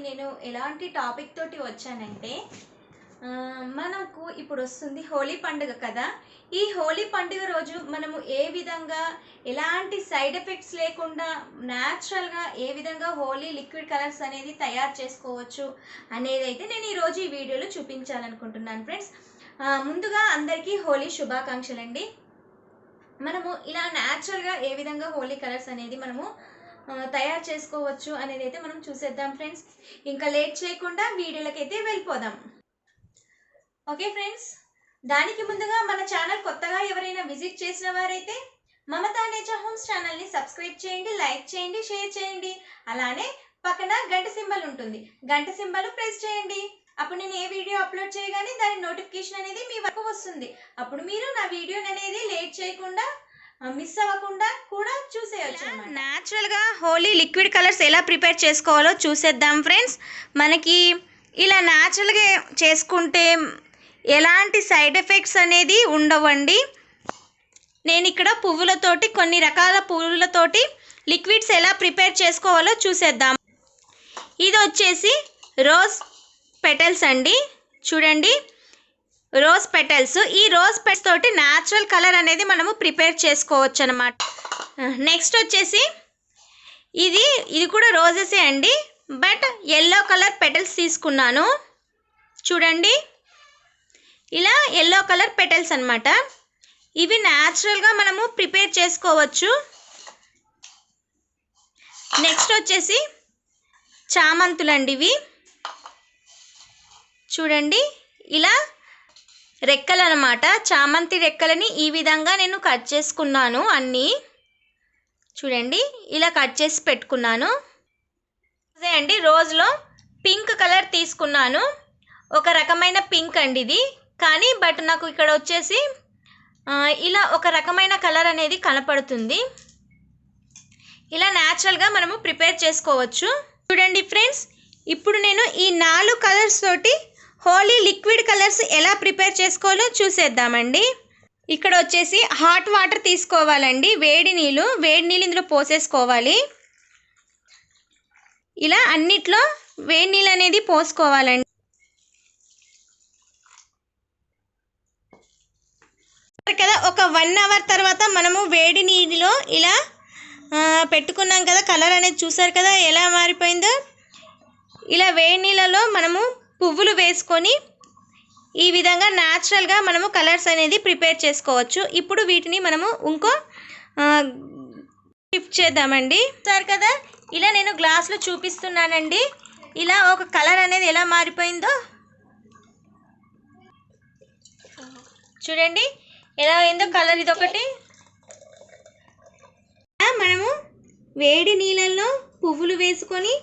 నేను ఎలాంటి టాపిక్ తోటి వచ్చానంటే మనకు ఇప్పుడు వస్తుంది హోలీ పండుగ కదా. ఈ హోలీ పండుగ రోజు మనము ఏ విధంగా ఎలాంటి సైడ్ ఎఫెక్ట్స్ లేకుండా న్యాచురల్గా ఏ విధంగా హోలీ లిక్విడ్ కలర్స్ అనేది తయారు చేసుకోవచ్చు అనేది అయితే నేను ఈరోజు ఈ వీడియోలో చూపించాలనుకుంటున్నాను ఫ్రెండ్స్. ముందుగా అందరికీ హోలీ శుభాకాంక్షలు అండి. మనము ఇలా న్యాచురల్గా ఏ విధంగా హోలీ కలర్స్ అనేది మనము తయారు చేసుకోవచ్చు అనేది అయితే మనం చూసేద్దాం ఫ్రెండ్స్. ఇంకా లేట్ చేయకుండా వీడియోలకి అయితే వెళ్ళిపోదాం. ఓకే ఫ్రెండ్స్, దానికి ముందుగా మన ఛానల్ కొత్తగా ఎవరైనా విజిట్ చేసిన వారైతే మమతా నేచర్ హోమ్స్ ఛానల్ని సబ్స్క్రైబ్ చేయండి, లైక్ చేయండి, షేర్ చేయండి. అలానే పక్కన గంట సింబల్ ఉంటుంది, గంట సింబల్ ప్రెస్ చేయండి. అప్పుడు నేను ఏ వీడియో అప్లోడ్ చేయగానే దాని నోటిఫికేషన్ అనేది మీ వరకు వస్తుంది. అప్పుడు మీరు నా వీడియోని అనేది లేట్ చేయకుండా మిస్ అవ్వకుండా కూడా చూసేయచ్చు. న్యాచురల్గా హోలీ లిక్విడ్ కలర్స్ ఎలా ప్రిపేర్ చేసుకోవాలో చూసేద్దాం ఫ్రెండ్స్. మనకి ఇలా న్యాచురల్గా చేసుకుంటే ఎలాంటి సైడ్ ఎఫెక్ట్స్ అనేది ఉండవండి. నేను ఇక్కడ పువ్వులతోటి కొన్ని రకాల పువ్వులతోటి లిక్విడ్స్ ఎలా ప్రిపేర్ చేసుకోవాలో చూసేద్దాం. ఇది వచ్చేసి రోజ్ పెటల్స్ అండి, చూడండి రోజ్ పెటల్స్. ఈ రోజ్ పెటల్స్ తోటి న్యాచురల్ కలర్ అనేది మనము ప్రిపేర్ చేసుకోవచ్చు అనమాట. నెక్స్ట్ వచ్చేసి ఇది కూడా రోజెసే అండి, బట్ ఎల్లో కలర్ పెటల్స్ తీసుకున్నాను. చూడండి ఇలా ఎల్లో కలర్ పెటల్స్ అనమాట. ఇవి న్యాచురల్గా మనము ప్రిపేర్ చేసుకోవచ్చు. నెక్స్ట్ వచ్చేసి చామంతులు అండి. ఇవి చూడండి ఇలా రెక్కలు అనమాట. చామంతి రెక్కలని ఈ విధంగా నేను కట్ చేసుకున్నాను అన్నీ. చూడండి ఇలా కట్ చేసి పెట్టుకున్నాను. అదే అండి రోజులో పింక్ కలర్ తీసుకున్నాను. ఒక రకమైన పింక్ అండి ఇది, కానీ బట్ నాకు ఇక్కడ వచ్చేసి ఇలా ఒక రకమైన కలర్ అనేది కనపడుతుంది. ఇలా న్యాచురల్గా మనము ప్రిపేర్ చేసుకోవచ్చు. చూడండి ఫ్రెండ్స్, ఇప్పుడు నేను ఈ 4 కలర్స్ తోటి హోలీ లిక్విడ్ కలర్స్ ఎలా ప్రిపేర్ చేసుకోవాలో చూసేద్దామండి. ఇక్కడ వచ్చేసి హాట్ వాటర్ తీసుకోవాలండి, వేడి నీళ్ళు ఇందులో పోసేసుకోవాలి. ఇలా అన్నిట్లో వేడి నీళ్ళు అనేది పోసుకోవాలండి. కదా ఒక 1 అవర్ తర్వాత మనము వేడి నీళ్ళలో ఇలా పెట్టుకున్నాం కదా, కలర్ అనేది చూసారు కదా ఎలా మారిపోయిందో. ఇలా వేడి నీళ్ళలో మనము పువ్వులు వేసుకొని ఈ విధంగా న్యాచురల్గా మనము కలర్స్ అనేది ప్రిపేర్ చేసుకోవచ్చు. ఇప్పుడు వీటిని మనము ఇంకో షిఫ్ట్ చేద్దామండి. సార్ కదా ఇలా నేను గ్లాస్లో చూపిస్తున్నానండి. ఇలా ఒక కలర్ అనేది ఎలా మారిపోయిందో చూడండి, ఎలా అయిందో కలర్. ఇదొకటి మనము వేడి నీళ్ళల్లో పువ్వులు వేసుకొని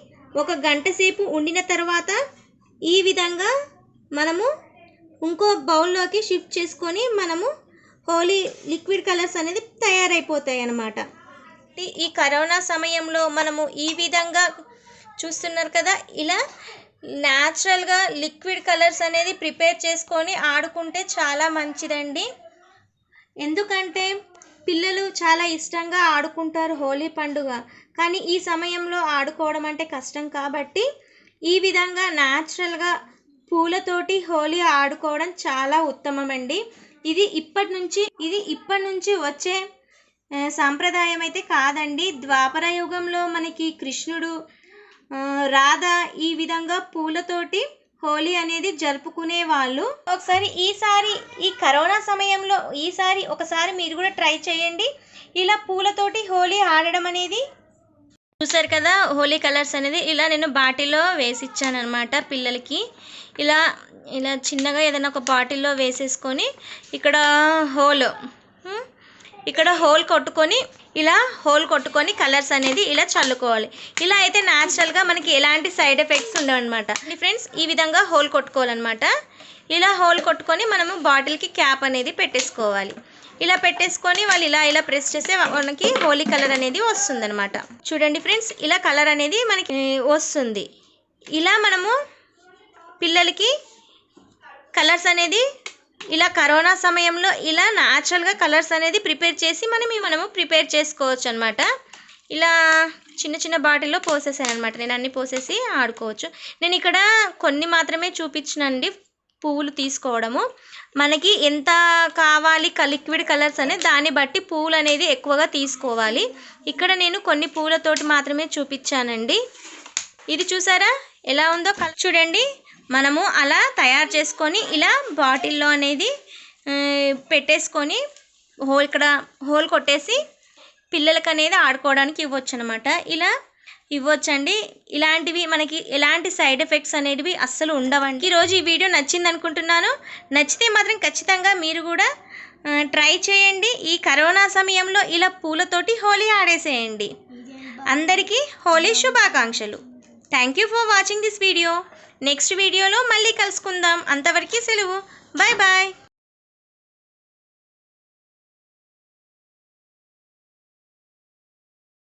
1 గంట సేపు ఉండిన తర్వాత ఈ విధంగా మనము ఇంకో బౌల్లోకి షిఫ్ట్ చేసుకొని మనము హోలీ లిక్విడ్ కలర్స్ అనేది తయారైపోతాయి అన్నమాట. ఈ కరోనా సమయంలో మనము ఈ విధంగా చూస్తున్నారు కదా, ఇలా న్యాచురల్గా లిక్విడ్ కలర్స్ అనేది ప్రిపేర్ చేసుకొని ఆడుకుంటే చాలా మంచిదండి. ఎందుకంటే పిల్లలు చాలా ఇష్టంగా ఆడుకుంటారు హోలీ పండుగ, కానీ ఈ సమయంలో ఆడుకోవడం అంటే కష్టం. కాబట్టి ఈ విధంగా న్యాచురల్గా పూలతోటి హోలీ ఆడుకోవడం చాలా ఉత్తమం అండి. ఇది ఇప్పటి నుంచి వచ్చే సాంప్రదాయం అయితే కాదండి. ద్వాపర యుగంలో మనకి కృష్ణుడు, రాధ ఈ విధంగా పూలతోటి హోలీ అనేది జరుపుకునే వాళ్ళు. ఈసారి ఈ కరోనా సమయంలో ఒకసారి మీరు కూడా ట్రై చేయండి. ఇలా పూలతోటి హోలీ ఆడడం అనేది. చూసారు కదా హోలీ కలర్స్ అనేది ఇలా నేను బాటిల్లో వేసి ఇచ్చాను అనమాట పిల్లలకి. ఇలా చిన్నగా ఏదైనా ఒక బాటిల్లో వేసేసుకొని ఇక్కడ హోల్ కొట్టుకొని కలర్స్ అనేది ఇలా చల్లుకోవాలి. ఇలా అయితే న్యాచురల్గా మనకి ఎలాంటి సైడ్ ఎఫెక్ట్స్ ఉండవు అనమాట. ఫ్రెండ్స్ ఈ విధంగా హోల్ కొట్టుకోవాలన్నమాట. ఇలా హోల్ కొట్టుకొని మనము బాటిల్కి క్యాప్ అనేది పెట్టేసుకోవాలి. ఇలా పెట్టేసుకొని వాళ్ళు ఇలా ప్రెస్ చేస్తే మనకి హోలీ కలర్ అనేది వస్తుందన్నమాట. చూడండి ఫ్రెండ్స్, ఇలా కలర్ అనేది మనకి వస్తుంది. ఇలా మనము పిల్లలకి కలర్స్ అనేది ఇలా కరోనా సమయంలో ఇలా న్యాచురల్గా కలర్స్ అనేది ప్రిపేర్ చేసి మనము ప్రిపేర్ చేసుకోవచ్చు అనమాట. ఇలా చిన్న చిన్న బాటిల్లో పోసేసాను అనమాట. నేను అన్ని పోసేసి ఆడుకోవచ్చు. నేను ఇక్కడ కొన్ని మాత్రమే చూపించినండి పువ్వులు తీసుకోవడము. మనకి ఎంత కావాలి లిక్విడ్ కలర్స్ అనేది దాన్ని బట్టి పువ్వులు అనేది ఎక్కువగా తీసుకోవాలి. ఇక్కడ నేను కొన్ని పువ్వులతోటి మాత్రమే చూపించానండి. ఇది చూసారా ఎలా ఉందో చూడండి. మనము అలా తయారు చేసుకొని ఇలా బాటిల్లో అనేది పెట్టేసుకొని ఇక్కడ హోల్ కొట్టేసి పిల్లలకి అనేది ఆడుకోవడానికి ఇవ్వచ్చు అనమాట. ఇలా ఇవ్వచ్చండి. ఇలాంటివి మనకి ఎలాంటి సైడ్ ఎఫెక్ట్స్ అనేటివి అస్సలు ఉండవండి. ఈరోజు ఈ వీడియో నచ్చింది అనుకుంటున్నాను. నచ్చితే మాత్రం ఖచ్చితంగా మీరు కూడా ట్రై చేయండి. ఈ కరోనా సమయంలో ఇలా పూలతోటి హోలీ ఆడేసేయండి. అందరికీ హోలీ శుభాకాంక్షలు. Thank you for watching this video. Next వీడియోలో మళ్ళీ కలుసుకుందాం. అంతవరకు సెలవు. Bye bye.